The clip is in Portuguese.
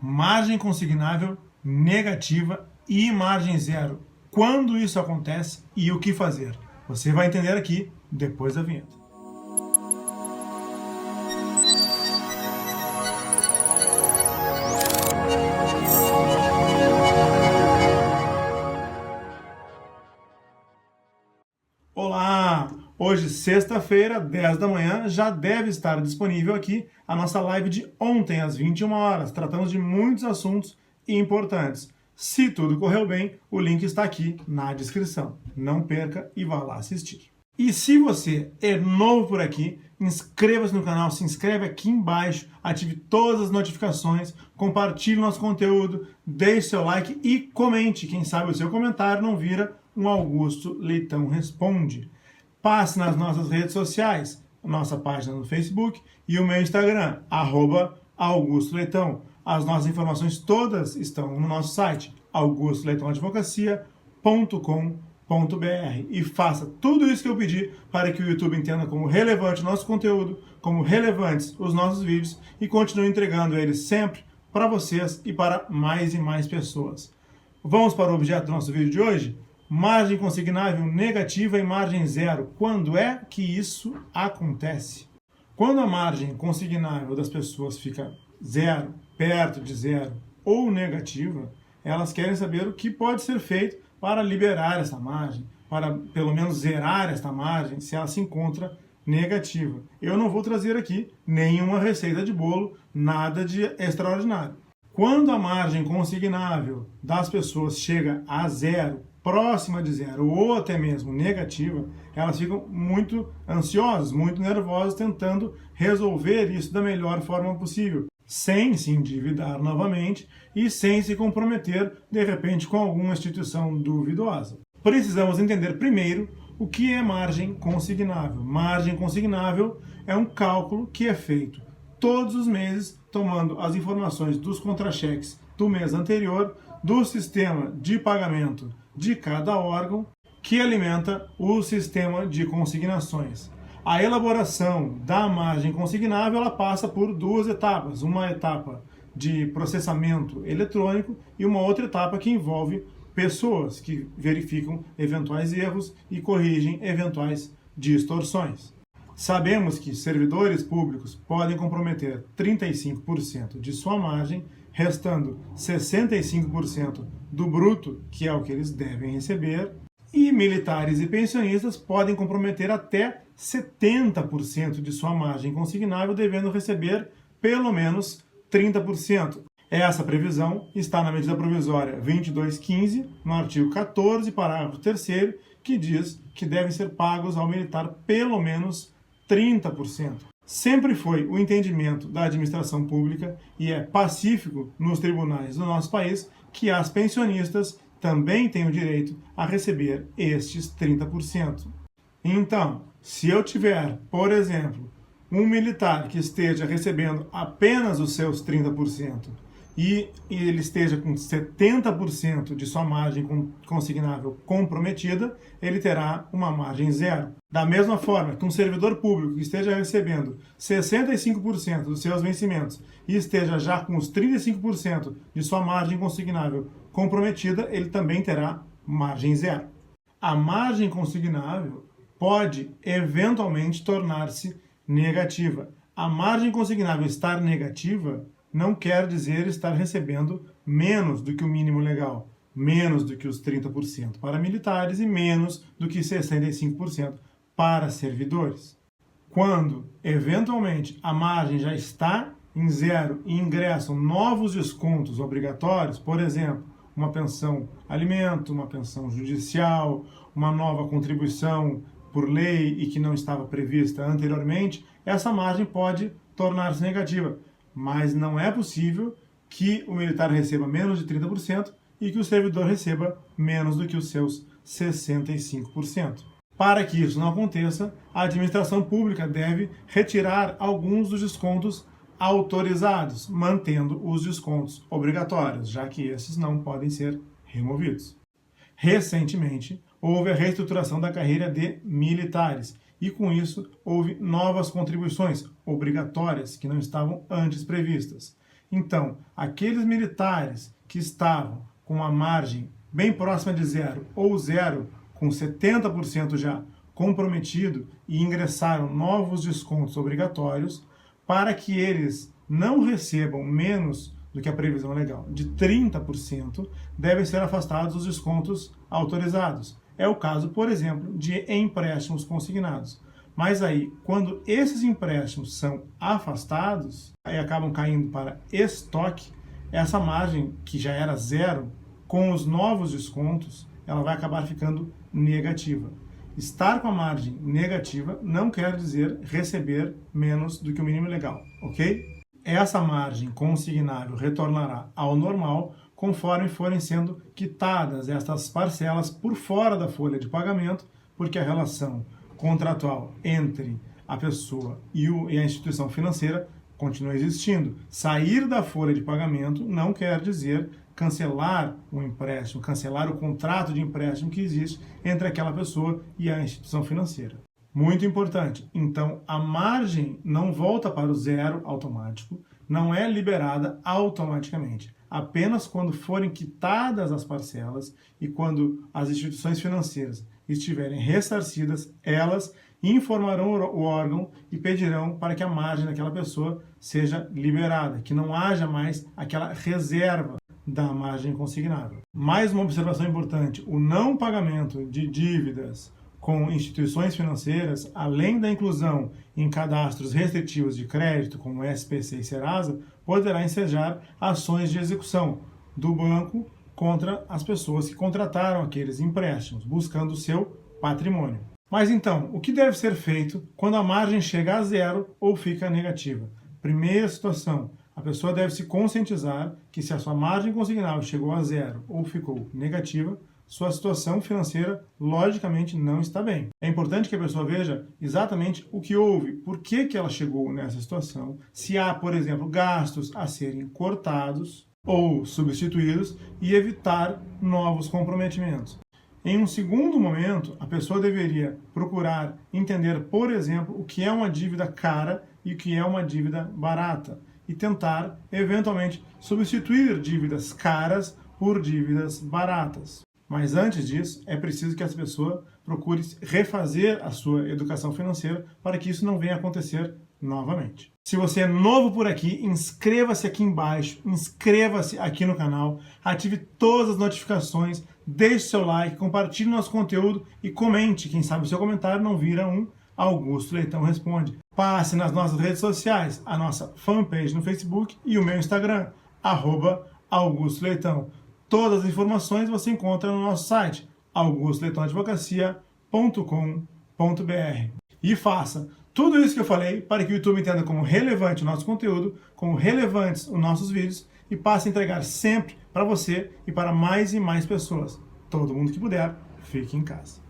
margem consignável negativa e margem zero. Quando isso acontece e o que fazer? Você vai entender aqui depois da vinheta. Olá! Hoje, sexta-feira, 10 da manhã, já deve estar disponível aqui a nossa live de ontem, às 21 horas. Tratamos de muitos assuntos importantes. Se tudo correu bem, o link está aqui na descrição. Não perca e vá lá assistir. E se você é novo por aqui, inscreva-se no canal, se inscreve aqui embaixo, ative todas as notificações, compartilhe nosso conteúdo, deixe seu like e comente. Quem sabe o seu comentário não vira um Augusto Leitão Responde. Passe nas nossas redes sociais, nossa página no Facebook e o meu Instagram, @Augusto Leitão. As nossas informações todas estão no nosso site, augustoleitãoadvocacia.com.br. E faça tudo isso que eu pedi para que o YouTube entenda como relevante o nosso conteúdo, como relevantes os nossos vídeos e continue entregando eles sempre para vocês e para mais e mais pessoas. Vamos para o objeto do nosso vídeo de hoje? Margem consignável negativa e margem zero. Quando é que isso acontece? Quando a margem consignável das pessoas fica zero, perto de zero ou negativa, elas querem saber o que pode ser feito para liberar essa margem, para pelo menos zerar esta margem se ela se encontra negativa. Eu não vou trazer aqui nenhuma receita de bolo, nada de extraordinário. Quando a margem consignável das pessoas chega a zero, próxima de zero ou até mesmo negativa, elas ficam muito ansiosas, muito nervosas, tentando resolver isso da melhor forma possível, sem se endividar novamente e sem se comprometer, de repente, com alguma instituição duvidosa. Precisamos entender primeiro o que é margem consignável. Margem consignável é um cálculo que é feito todos os meses, tomando as informações dos contra-cheques do mês anterior, do sistema de pagamento de cada órgão, que alimenta o sistema de consignações. A elaboração da margem consignável ela passa por duas etapas. Uma etapa de processamento eletrônico e uma outra etapa que envolve pessoas que verificam eventuais erros e corrigem eventuais distorções. Sabemos que servidores públicos podem comprometer 35% de sua margem, restando 65% do bruto, que é o que eles devem receber, e militares e pensionistas podem comprometer até 70% de sua margem consignável, devendo receber pelo menos 30%. Essa previsão está na medida provisória 2215, no artigo 14, parágrafo 3º, que diz que devem ser pagos ao militar pelo menos 30%. Sempre foi o entendimento da administração pública e é pacífico nos tribunais do nosso país que as pensionistas também têm o direito a receber estes 30%. Então, se eu tiver, por exemplo, um militar que esteja recebendo apenas os seus 30% e ele esteja com 70% de sua margem consignável comprometida, ele terá uma margem zero. Da mesma forma que um servidor público que esteja recebendo 65% dos seus vencimentos e esteja já com os 35% de sua margem consignável comprometida, ele também terá margem zero. A margem consignável pode eventualmente tornar-se negativa. A margem consignável estar negativa não quer dizer estar recebendo menos do que o mínimo legal, menos do que os 30% para militares e menos do que 65% para servidores. Quando, eventualmente, a margem já está em zero e ingressam novos descontos obrigatórios, por exemplo, uma pensão alimento, uma pensão judicial, uma nova contribuição por lei e que não estava prevista anteriormente, essa margem pode tornar-se negativa. Mas não é possível que o militar receba menos de 30% e que o servidor receba menos do que os seus 65%. Para que isso não aconteça, a administração pública deve retirar alguns dos descontos autorizados, mantendo os descontos obrigatórios, já que esses não podem ser removidos. Recentemente, houve a reestruturação da carreira de militares e, com isso, houve novas contribuições obrigatórias que não estavam antes previstas. Então, aqueles militares que estavam com uma margem bem próxima de zero ou zero, com 70% já comprometido e ingressaram novos descontos obrigatórios, para que eles não recebam menos do que a previsão legal de 30%, devem ser afastados os descontos autorizados. É o caso, por exemplo, de empréstimos consignados. Mas aí, quando esses empréstimos são afastados e acabam caindo para estoque, essa margem que já era zero, com os novos descontos, ela vai acabar ficando negativa. Estar com a margem negativa não quer dizer receber menos do que o mínimo legal, ok? Essa margem consignável retornará ao normal conforme forem sendo quitadas estas parcelas por fora da folha de pagamento, porque a relação contratual entre a pessoa e a instituição financeira continua existindo. Sair da folha de pagamento não quer dizer cancelar o empréstimo, cancelar o contrato de empréstimo que existe entre aquela pessoa e a instituição financeira. Muito importante. Então, a margem não volta para o zero automático, não é liberada automaticamente. Apenas quando forem quitadas as parcelas e quando as instituições financeiras estiverem ressarcidas, elas informarão o órgão e pedirão para que a margem daquela pessoa seja liberada, que não haja mais aquela reserva da margem consignável. Mais uma observação importante: o não pagamento de dívidas com instituições financeiras, além da inclusão em cadastros restritivos de crédito, como SPC e Serasa, poderá ensejar ações de execução do banco contra as pessoas que contrataram aqueles empréstimos, buscando o seu patrimônio. Mas então, o que deve ser feito quando a margem chega a zero ou fica negativa? Primeira situação, a pessoa deve se conscientizar que se a sua margem consignável chegou a zero ou ficou negativa, sua situação financeira logicamente não está bem. É importante que a pessoa veja exatamente o que houve, por que ela chegou nessa situação, se há, por exemplo, gastos a serem cortados ou substituídos e evitar novos comprometimentos. Em um segundo momento, a pessoa deveria procurar entender, por exemplo, o que é uma dívida cara e o que é uma dívida barata e tentar, eventualmente, substituir dívidas caras por dívidas baratas. Mas antes disso, é preciso que essa pessoa procure refazer a sua educação financeira para que isso não venha a acontecer novamente. Se você é novo por aqui, inscreva-se aqui embaixo, inscreva-se aqui no canal, ative todas as notificações, deixe seu like, compartilhe nosso conteúdo e comente. Quem sabe o seu comentário não vira um Augusto Leitão Responde. Passe nas nossas redes sociais, a nossa fanpage no Facebook e o meu Instagram, @Augusto Leitão. Todas as informações você encontra no nosso site, augustoleitãoadvocacia.com.br. E faça tudo isso que eu falei para que o YouTube entenda como relevante o nosso conteúdo, como relevantes os nossos vídeos e passe a entregar sempre para você e para mais e mais pessoas. Todo mundo que puder, fique em casa.